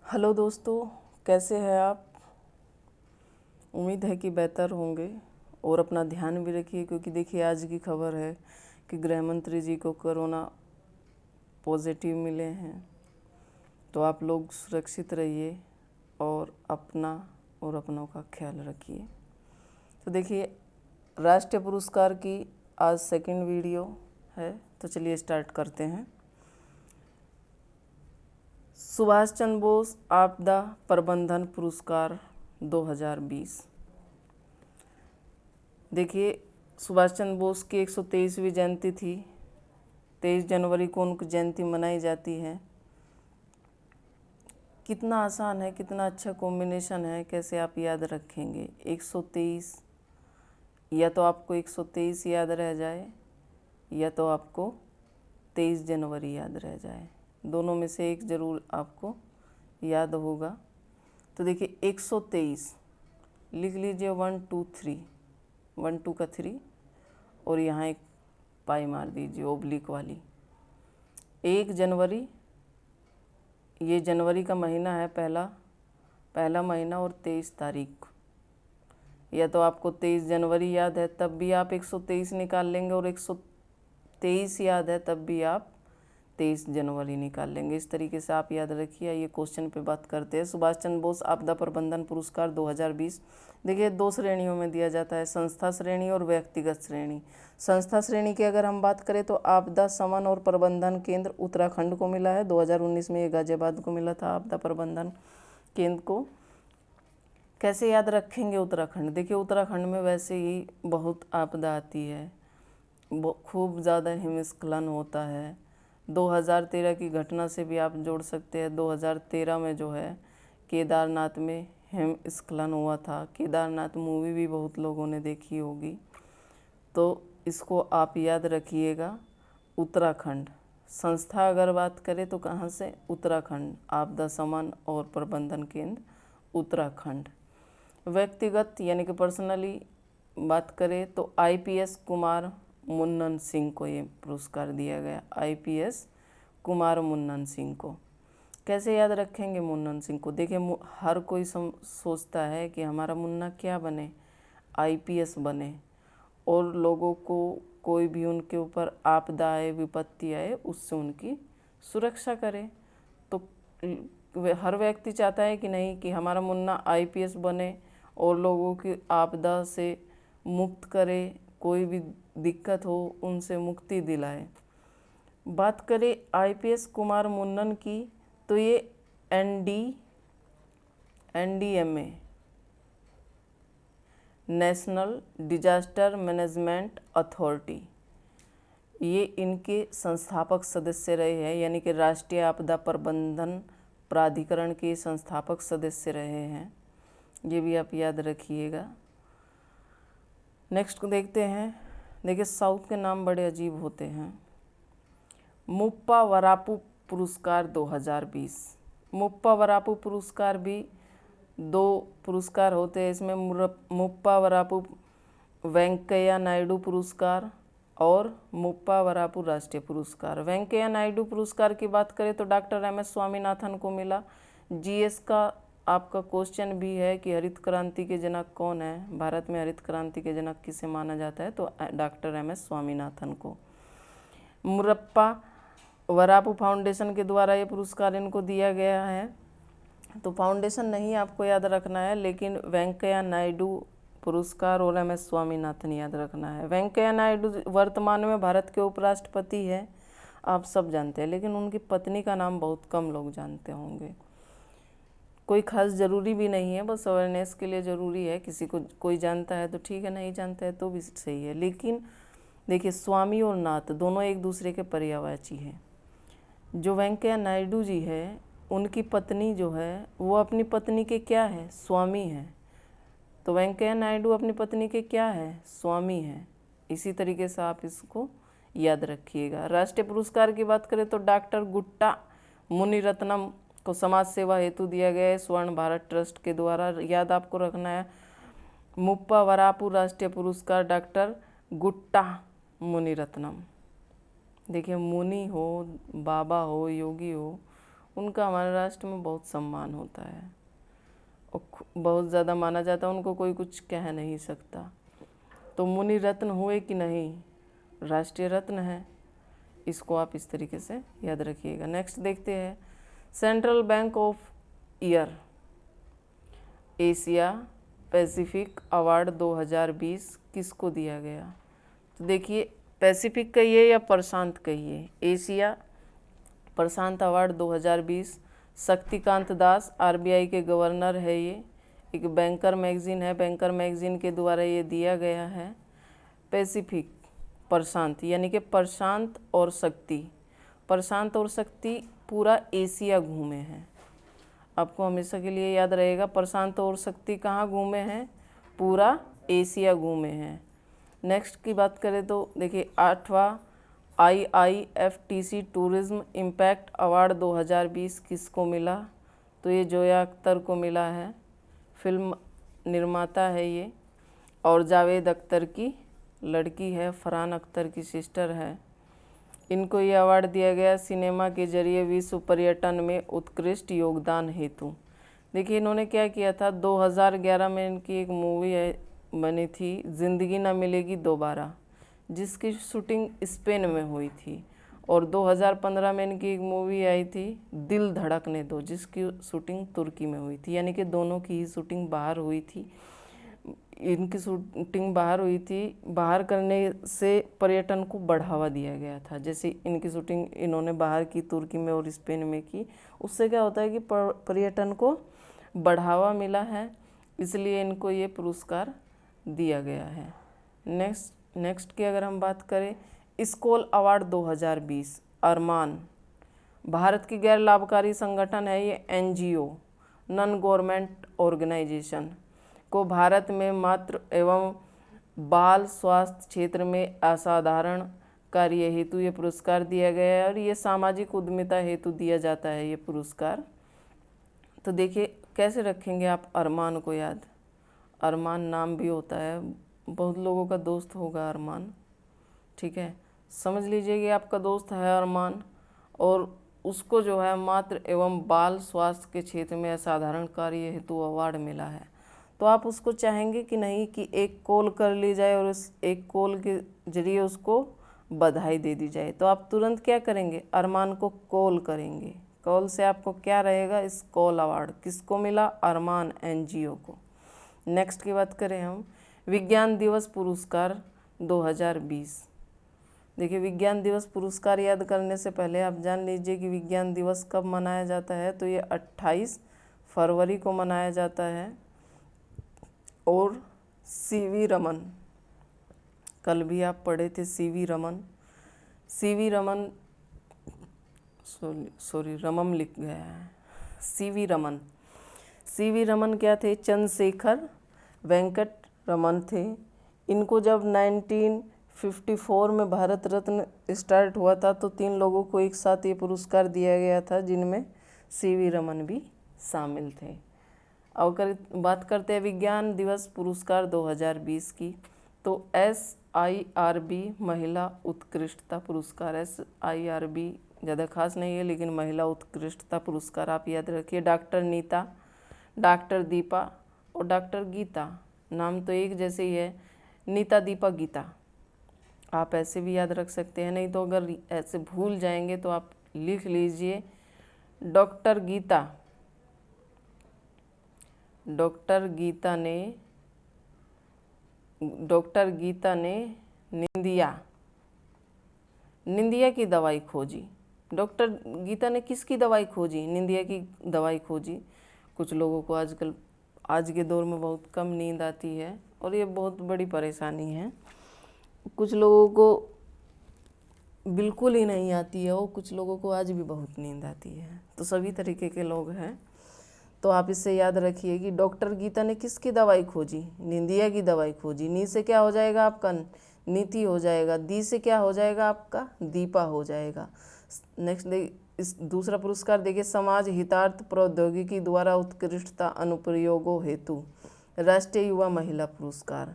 Hello दोस्तों, कैसे हैं आप। उम्मीद है कि बेहतर होंगे और अपना ध्यान भी रखिए, क्योंकि देखिए आज की खबर है कि गृह मंत्री जी को कोरोना पॉजिटिव मिले हैं। तो आप लोग सुरक्षित रहिए और अपना और अपनों का ख्याल रखिए। तो देखिए राष्ट्रीय पुरस्कार की आज सेकंड वीडियो है, तो चलिए स्टार्ट करते हैं। सुभाष चंद्र बोस आपदा प्रबंधन पुरस्कार 2020। देखिए सुभाष चंद्र बोस की 123वीं जयंती थी। 23 जनवरी को उनकी जयंती मनाई जाती है। कितना आसान है, कितना अच्छा कॉम्बिनेशन है, कैसे आप याद रखेंगे। 123, या तो आपको 123 याद रह जाए या तो आपको 23 जनवरी याद रह जाए। दोनों में से एक ज़रूर आपको याद होगा। तो देखिए 123 लिख लीजिए, 1 2 3, 1 2 का 3 और यहाँ एक पाई मार दीजिए ओब्लिक वाली। 1 जनवरी, ये जनवरी का महीना है, पहला महीना, और 23 तारीख। या तो आपको 23 जनवरी याद है तब भी आप 123 निकाल लेंगे, और 123 याद है तब भी आप 23 जनवरी निकाल लेंगे। इस तरीके से आप याद रखिए। ये क्वेश्चन पे बात करते हैं। सुभाष चंद्र बोस आपदा प्रबंधन पुरस्कार 2020 देखिए 2 श्रेणियों में दिया जाता है, संस्था श्रेणी और व्यक्तिगत श्रेणी। संस्था श्रेणी की अगर हम बात करें तो आपदा शमन और प्रबंधन केंद्र उत्तराखंड को मिला है। 2019 में ये गाजियाबाद को मिला था आपदा प्रबंधन केंद्र को। कैसे याद रखेंगे उत्तराखंड। देखिए उत्तराखंड में वैसे ही बहुत आपदा आती है, खूब ज़्यादा हिमस्खलन होता है। 2013 की घटना से भी आप जोड़ सकते हैं। 2013 में जो है केदारनाथ में हिमस्खलन हुआ था। केदारनाथ मूवी भी बहुत लोगों ने देखी होगी, तो इसको आप याद रखिएगा। उत्तराखंड संस्था अगर बात करें तो कहाँ से, उत्तराखंड, आपदा शमन और प्रबंधन केंद्र उत्तराखंड। व्यक्तिगत यानी कि पर्सनली बात करें तो IPS कुमार मुन्नन सिंह को ये पुरस्कार दिया गया। IPS कुमार मुन्नन सिंह को। कैसे याद रखेंगे मुन्नन सिंह को। देखिए हर कोई सोचता है कि हमारा मुन्ना क्या बने, IPS बने, और लोगों को कोई भी उनके ऊपर आपदा आए, विपत्ति आए, उससे उनकी सुरक्षा करे। तो हर व्यक्ति चाहता है कि नहीं, कि हमारा मुन्ना IPS बने और लोगों की आपदा से मुक्त करे, कोई भी दिक्कत हो उनसे मुक्ति दिलाए। बात करें IPS कुमार मुन्नन की, तो ये NDMA national disaster management authority, ये इनके संस्थापक सदस्य रहे हैं, यानी कि राष्ट्रीय आपदा प्रबंधन प्राधिकरण के संस्थापक सदस्य रहे हैं। ये भी आप याद रखिएगा। नेक्स्ट को देखते हैं। देखिए साउथ के नाम बड़े अजीब होते हैं। मुप्पा वरापू पुरस्कार 2020। मुप्पा वरापू पुरस्कार भी 2 पुरस्कार होते हैं। इसमें मुप्पा वरापू वेंकैया नायडू पुरस्कार और मुप्पा वरापू राष्ट्रीय पुरस्कार। वेंकैया नायडू पुरस्कार की बात करें तो डॉक्टर MS स्वामीनाथन को मिला। GS का आपका क्वेश्चन भी है कि हरित क्रांति के जनक कौन है। भारत में हरित क्रांति के जनक किसे माना जाता है, तो डॉक्टर MS स्वामीनाथन को। मुरप्पा वरापू फाउंडेशन के द्वारा ये पुरस्कार इनको दिया गया है। तो फाउंडेशन नहीं आपको याद रखना है, लेकिन वेंकैया नायडू पुरस्कार और MS स्वामीनाथन याद रखना है। वेंकैया नायडू वर्तमान में भारत के उपराष्ट्रपति है, आप सब जानते हैं, लेकिन उनकी पत्नी का नाम बहुत कम लोग जानते होंगे। कोई खास ज़रूरी भी नहीं है, बस अवेयरनेस के लिए ज़रूरी है। किसी को कोई जानता है तो ठीक है, नहीं जानता है तो भी सही है। लेकिन देखिए स्वामी और नाथ दोनों एक दूसरे के पर्यायवाची हैं। जो वेंकैया नायडू जी है, उनकी पत्नी जो है वो अपनी पत्नी के क्या है, स्वामी है। तो वेंकैया नायडू अपनी पत्नी के क्या है, स्वामी है। इसी तरीके से आप इसको याद रखिएगा। राष्ट्रीय पुरस्कार की बात करें तो डॉक्टर गुट्टा मुनिरत्नम को समाज सेवा हेतु दिया गया है स्वर्ण भारत ट्रस्ट के द्वारा। याद आपको रखना है, मुप्पा वरापू राष्ट्रीय पुरस्कार डॉक्टर गुट्टा मुनिरत्नम। देखिए मुनि हो, बाबा हो, योगी हो, उनका हमारे राष्ट्र में बहुत सम्मान होता है और बहुत ज़्यादा माना जाता है, उनको कोई कुछ कह नहीं सकता। तो मुनि रत्न हुए कि नहीं, राष्ट्रीय रत्न है। इसको आप इस तरीके से याद रखिएगा। नेक्स्ट देखते हैं, central bank of year Asia Pacific award 2020 किसको दिया गया? तो देखिए, पैसिफिक कहिए या प्रशांत कहिए, एशिया प्रशांत अवार्ड 2020 शक्तिकांत दास आरबीआई के गवर्नर है। ये एक बैंकर मैगजीन है, बैंकर मैगजीन के द्वारा ये दिया गया है। पैसिफिक प्रशांत यानी कि प्रशांत और शक्ति, प्रशांत और शक्ति पूरा एशिया घूमे हैं। आपको हमेशा के लिए याद रहेगा, प्रशांत और शक्ति कहाँ घूमे हैं? पूरा एशिया घूमे हैं। नेक्स्ट की बात करें तो देखिए, 8वां IIFTC टूरिज्म इम्पैक्ट अवार्ड 2020 किसको मिला? तो ये जोया अख्तर को मिला है, फिल्म निर्माता है ये, और जावेद अख्तर की लड़की है, फरहान अख्तर की सिस्टर है। इनको ये अवार्ड दिया गया सिनेमा के जरिए विश्व पर्यटन में उत्कृष्ट योगदान हेतु। देखिए, इन्होंने क्या किया था, 2011 में इनकी एक मूवी बनी थी, ज़िंदगी ना मिलेगी दोबारा, जिसकी शूटिंग स्पेन में हुई थी। और 2015 में इनकी एक मूवी आई थी, दिल धड़कने दो, जिसकी शूटिंग तुर्की में हुई थी। यानी कि दोनों की ही शूटिंग बाहर हुई थी। इनकी शूटिंग बाहर हुई थी, बाहर करने से पर्यटन को बढ़ावा दिया गया था। जैसे इनकी शूटिंग इन्होंने बाहर की, तुर्की में और स्पेन में की, उससे क्या होता है कि पर्यटन को बढ़ावा मिला है, इसलिए इनको ये पुरस्कार दिया गया है। नेक्स्ट की अगर हम बात करें, स्कोल अवार्ड 2020 अरमान भारत की गैर लाभकारी संगठन है। ये NGO नॉन गवर्नमेंट ऑर्गेनाइजेशन को भारत में मातृ एवं बाल स्वास्थ्य क्षेत्र में असाधारण कार्य हेतु ये पुरस्कार दिया गया है, और ये सामाजिक उद्यमिता हेतु दिया जाता है ये पुरस्कार। तो देखिए, कैसे रखेंगे आप अरमान को याद? अरमान नाम भी होता है, बहुत लोगों का दोस्त होगा अरमान, ठीक है। समझ लीजिए कि आपका दोस्त है अरमान, और उसको जो है मातृ एवं बाल स्वास्थ्य के क्षेत्र में असाधारण कार्य हेतु अवार्ड मिला है। तो आप उसको चाहेंगे कि नहीं कि एक कॉल कर ली जाए और उस एक कॉल के जरिए उसको बधाई दे दी जाए? तो आप तुरंत क्या करेंगे? अरमान को कॉल करेंगे। कॉल से आपको क्या रहेगा? इस कॉल अवार्ड किसको मिला? अरमान NGO को। नेक्स्ट की बात करें हम, विज्ञान दिवस पुरस्कार 2020। देखिए, विज्ञान दिवस पुरस्कार याद करने से पहले आप जान लीजिए कि विज्ञान दिवस कब मनाया जाता है। तो ये 28 फरवरी को मनाया जाता है। और CV रमन, कल भी आप पढ़े थे CV रमन, रमन लिख गया है, CV रमन क्या थे? चंद्रशेखर वेंकट रमन थे। इनको जब 1954 में भारत रत्न स्टार्ट हुआ था, तो 3 लोगों को एक साथ ये पुरस्कार दिया गया था, जिनमें CV रमन भी शामिल थे। अब बात करते हैं विज्ञान दिवस पुरस्कार 2020 की। तो SIRB महिला उत्कृष्टता पुरस्कार, SIRB ज़्यादा खास नहीं है, लेकिन महिला उत्कृष्टता पुरस्कार आप याद रखिए। डॉक्टर नीता, डॉक्टर दीपा और डॉक्टर गीता, नाम तो एक जैसे ही है, नीता दीपा गीता, आप ऐसे भी याद रख सकते हैं। नहीं तो अगर ऐसे भूल जाएंगे तो आप लिख लीजिए डॉक्टर गीता ने निंदिया की दवाई खोजी। डॉक्टर गीता ने किसकी दवाई खोजी? निंदिया की दवाई खोजी। कुछ लोगों को आजकल आज के दौर में बहुत कम नींद आती है, और ये बहुत बड़ी परेशानी है। कुछ लोगों को बिल्कुल ही नहीं आती है, और कुछ लोगों को आज भी बहुत नींद आती है। तो सभी तरीके के लोग हैं। तो आप इससे याद रखिए कि डॉक्टर गीता ने किसकी दवाई खोजी? निंदिया की दवाई खोजी। नी से क्या हो जाएगा आपका? नीति हो जाएगा। दी से क्या हो जाएगा आपका? दीपा हो जाएगा। नेक्स्ट इस दूसरा पुरस्कार देखिए, समाज हितार्थ प्रौद्योगिकी द्वारा उत्कृष्टता अनुप्रयोगों हेतु राष्ट्रीय युवा महिला पुरस्कार।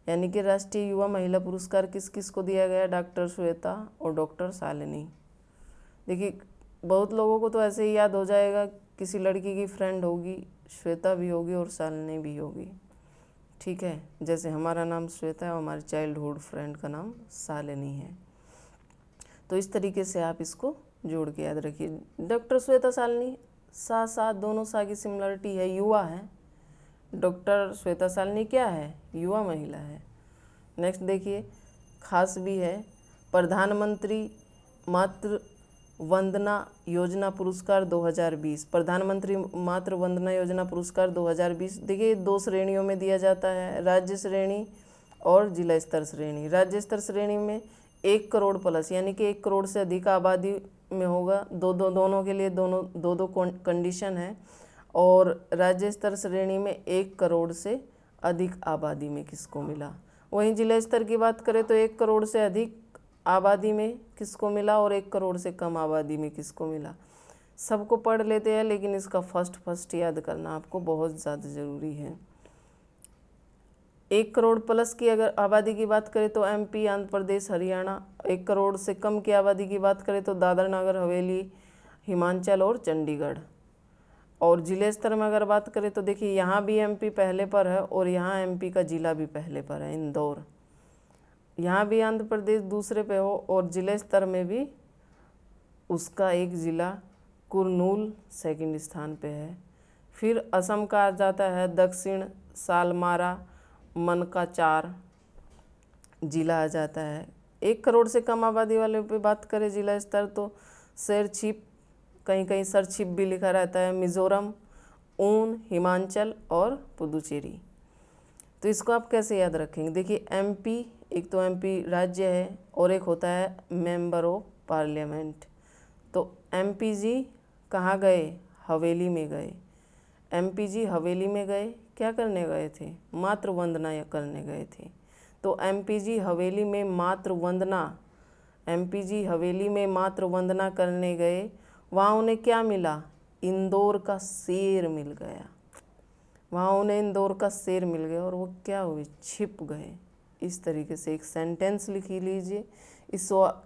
यानी कि राष्ट्रीय युवा महिला पुरस्कार किस किस को दिया गया? डॉक्टर श्वेता और डॉक्टर शालिनी। देखिए, बहुत लोगों को तो ऐसे ही याद हो जाएगा, किसी लड़की की फ्रेंड होगी, श्वेता भी होगी और शालिनी भी होगी, ठीक है। जैसे हमारा नाम श्वेता है और हमारी चाइल्डहुड फ्रेंड का नाम शालिनी है। तो इस तरीके से आप इसको जोड़ के याद रखिए। डॉक्टर श्वेता शालिनी, सा साथ दोनों सा की सिमिलरिटी है, युवा है। डॉक्टर श्वेता शालिनी क्या है? युवा महिला है। नेक्स्ट देखिए, खास भी है, प्रधानमंत्री मातृ वंदना योजना पुरस्कार 2020। प्रधानमंत्री मातृ वंदना योजना पुरस्कार 2020 देखिए 2 श्रेणियों में दिया जाता है, राज्य श्रेणी और जिला स्तर श्रेणी। राज्य स्तर श्रेणी में 1 करोड़ प्लस, यानी कि 1 करोड़ से अधिक आबादी में होगा। दोनों के लिए दो कंडीशन है। और राज्य स्तर श्रेणी में 1 करोड़ से अधिक आबादी में किसको मिला। वहीं जिला स्तर की बात करें तो 1 करोड़ से अधिक आबादी में किसको मिला और 1 करोड़ से कम आबादी में किसको मिला। सबको पढ़ लेते हैं, लेकिन इसका फर्स्ट याद करना आपको बहुत ज़्यादा ज़रूरी है। 1 करोड़ प्लस की अगर आबादी की बात करें तो MP, आंध्र प्रदेश, हरियाणा। 1 करोड़ से कम की आबादी की बात करें तो दादर नगर हवेली, हिमाचल और चंडीगढ़। और जिले स्तर में अगर बात करें तो देखिए यहाँ भी MP पहले पर है और यहाँ MP का जिला भी पहले पर है, इंदौर। यहाँ भी आंध्र प्रदेश दूसरे पे हो और जिले स्तर में भी उसका एक ज़िला कुरनूल सेकंड स्थान पे है। फिर असम का आ जाता है दक्षिण सालमारा मनकाचार जिला आ जाता है। 1 करोड़ से कम आबादी वाले पे बात करें जिला स्तर तो शेरछिप, कहीं कहीं सरछिप भी लिखा रहता है, मिज़ोरम, ऊन, हिमाचल और पुदुचेरी। तो इसको आप कैसे याद रखेंगे? देखिए MP, एक तो MP राज्य है और एक होता है मेंबर ऑफ पार्लियामेंट। तो MP जी कहाँ गए? हवेली में गए। MP जी हवेली में गए, क्या करने गए थे? मातृ वंदना करने गए थे। तो MP जी हवेली में मातृ वंदना, MP जी हवेली में मातृ वंदना करने गए। वहाँ उन्हें क्या मिला? इंदौर का शेर मिल गया। वहाँ उन्हें इंदौर का शेर मिल गया और वो क्या हुए? छिप गए। इस तरीके से एक सेंटेंस लिख लीजिए,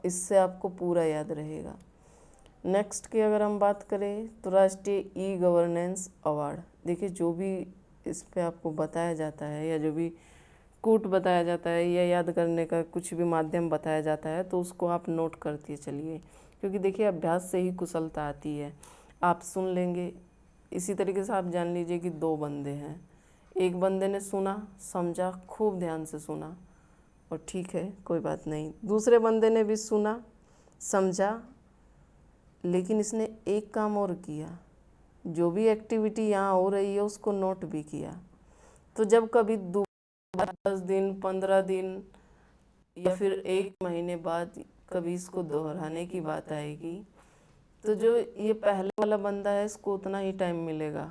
इससे आपको पूरा याद रहेगा। नेक्स्ट की अगर हम बात करें तो राष्ट्रीय ई-गवर्नेंस अवार्ड। देखिए जो भी इस पे आपको बताया जाता है या जो भी कूट बताया जाता है या याद करने का कुछ भी माध्यम बताया जाता है तो उसको आप नोट करते चलिए, क्योंकि देखिए अभ्यास से ही कुशलता आती है। आप सुन लेंगे। इसी तरीके से आप जान लीजिए कि 2 बंदे हैं, एक बंदे ने सुना, समझा, खूब ध्यान से सुना और ठीक है कोई बात नहीं। दूसरे बंदे ने भी सुना, समझा, लेकिन इसने एक काम और किया, जो भी एक्टिविटी यहाँ हो रही है उसको नोट भी किया। तो जब कभी 10 दिन, 15 दिन या फिर 1 महीने बाद कभी इसको दोहराने की बात आएगी तो जो ये पहले वाला बंदा है इसको उतना ही टाइम मिलेगा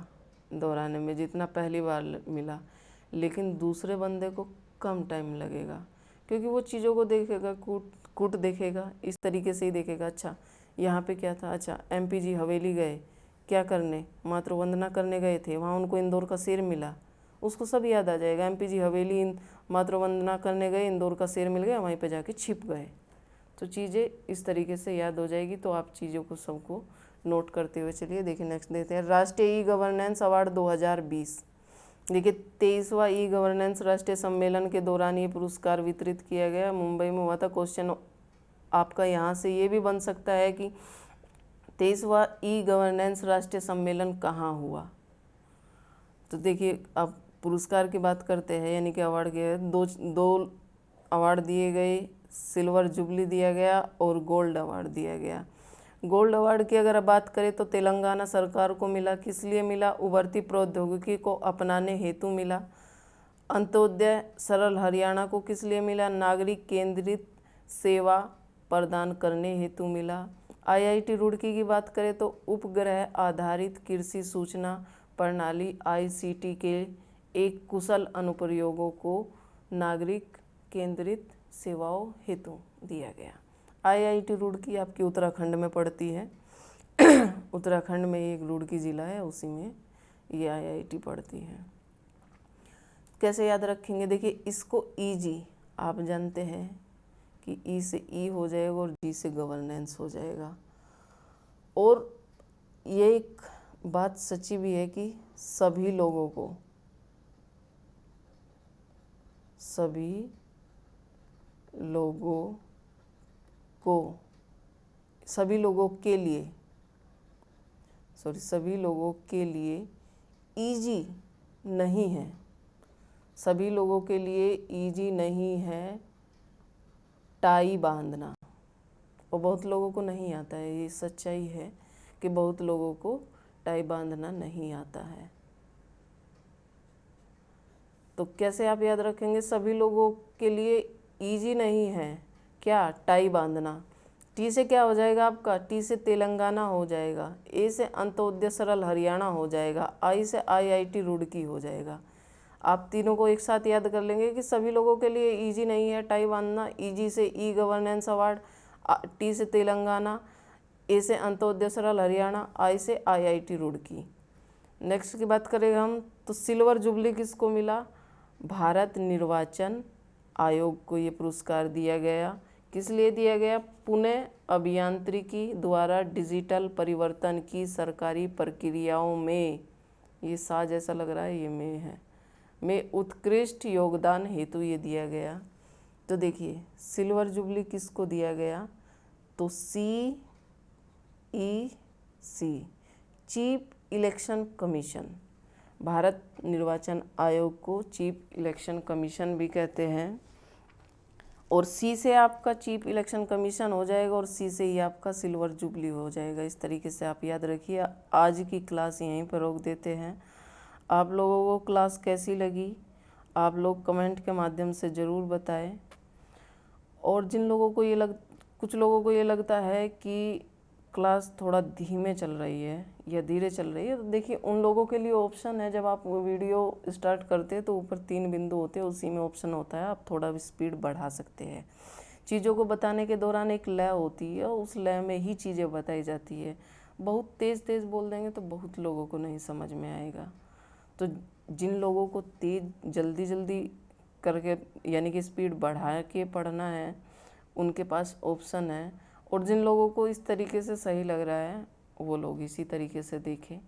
दोहराने में जितना पहली बार मिला, लेकिन दूसरे बंदे को कम टाइम लगेगा, क्योंकि वो चीज़ों को देखेगा, कूट देखेगा, इस तरीके से ही देखेगा। अच्छा यहाँ पे क्या था? अच्छा MP जी हवेली गए, क्या करने? मातृ वंदना करने गए थे, वहाँ उनको इंदौर का शेर मिला, उसको सब याद आ जाएगा। MP जी हवेली मातृ वंदना करने गए, इंदौर का शेर मिल गया, वहीं पे जाके छिप गए। तो चीज़ें इस तरीके से याद हो जाएगी। तो आप चीज़ों को सबको नोट करते हुए चलिए। देखिए नेक्स्ट देखते हैं, राष्ट्रीय ई-गवर्नेंस अवार्ड 2020। देखिए 23वां ई-गवर्नेंस राष्ट्रीय सम्मेलन के दौरान ये पुरस्कार वितरित किया गया, मुंबई में हुआ था। क्वेश्चन आपका यहाँ से ये भी बन सकता है कि 23वां ई-गवर्नेंस राष्ट्रीय सम्मेलन कहाँ हुआ। तो देखिए अब पुरस्कार की बात करते हैं, यानी कि अवार्ड के दो अवार्ड दिए गए, सिल्वर जुबली दिया गया और गोल्ड अवार्ड दिया गया। गोल्ड अवार्ड की अगर बात करें तो तेलंगाना सरकार को मिला, किस लिए मिला? उभरती प्रौद्योगिकी को अपनाने हेतु मिला। अंत्योदय सरल हरियाणा को किस लिए मिला? नागरिक केंद्रित सेवा प्रदान करने हेतु मिला। IIT रुड़की की बात करें तो उपग्रह आधारित कृषि सूचना प्रणाली ICT के एक कुशल अनुप्रयोगों को नागरिक केंद्रित सेवाओं हेतु दिया गया। IIT रुड़की आपकी उत्तराखंड में पड़ती है। उत्तराखंड में एक रुड़की ज़िला है, उसी में ये IIT पड़ती है। कैसे याद रखेंगे? देखिए इसको EG आप जानते हैं कि E से E हो जाएगा और G से गवर्नेंस हो जाएगा। और ये एक बात सच्ची भी है कि सभी लोगों के लिए ईजी नहीं है, सभी लोगों के लिए ईजी नहीं है टाई बांधना। और बहुत लोगों को नहीं आता है, ये सच्चाई है कि बहुत लोगों को टाई बांधना नहीं आता है। तो कैसे आप याद रखेंगे? सभी लोगों के लिए ईजी नहीं है क्या? टाई बांधना। टी से क्या हो जाएगा आपका? टी से तेलंगाना हो जाएगा, ए से अंत्योदय सरल हरियाणा हो जाएगा, आई से IIT रुड़की हो जाएगा। आप तीनों को एक साथ याद कर लेंगे कि सभी लोगों के लिए ईजी नहीं है टाई बांधना। ईजी से ई गवर्नेंस अवार्ड, टी से तेलंगाना, ए से अंत्योदय सरल हरियाणा, आई से IIT रुड़की। नेक्स्ट की बात करें हम तो सिल्वर जुबली किसको मिला? भारत निर्वाचन आयोग को ये पुरस्कार दिया गया। किस लिए दिया गया? पुणे अभियांत्रिकी द्वारा डिजिटल परिवर्तन की सरकारी प्रक्रियाओं में, ये सा जैसा लग रहा है, ये में उत्कृष्ट योगदान हेतु ये दिया गया। तो देखिए सिल्वर जुबली किसको दिया गया? तो CEC, chief election commission, Bharat निर्वाचन आयोग को चीफ इलेक्शन कमीशन भी कहते हैं। और सी से आपका चीफ इलेक्शन कमीशन हो जाएगा और सी से ही आपका सिल्वर जुबली हो जाएगा। इस तरीके से आप याद रखिए। आज की क्लास यहीं पर रोक देते हैं। आप लोगों को क्लास कैसी लगी आप लोग कमेंट के माध्यम से ज़रूर बताएं। और कुछ लोगों को ये लगता है कि क्लास थोड़ा धीमे चल रही है या धीरे चल रही है, तो देखिए उन लोगों के लिए ऑप्शन है। जब आप वीडियो स्टार्ट करते हैं तो ऊपर 3 बिंदु होते हैं, उसी में ऑप्शन होता है, आप थोड़ा स्पीड बढ़ा सकते हैं। चीज़ों को बताने के दौरान एक लय होती है, उस लय में ही चीज़ें बताई जाती है। बहुत तेज़ बोल देंगे तो बहुत लोगों को नहीं समझ में आएगा। तो जिन लोगों को तेज़ जल्दी करके यानी कि स्पीड बढ़ा के पढ़ना है, उनके पास ऑप्शन है। और जिन लोगों को इस तरीके से सही लग रहा है वो लोग इसी तरीके से देखें।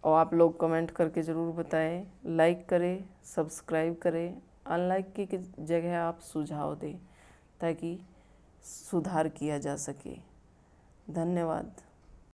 और आप लोग कमेंट करके ज़रूर बताएं, लाइक करें, सब्सक्राइब करें। अनलाइक की जगह आप सुझाव दें ताकि सुधार किया जा सके। धन्यवाद।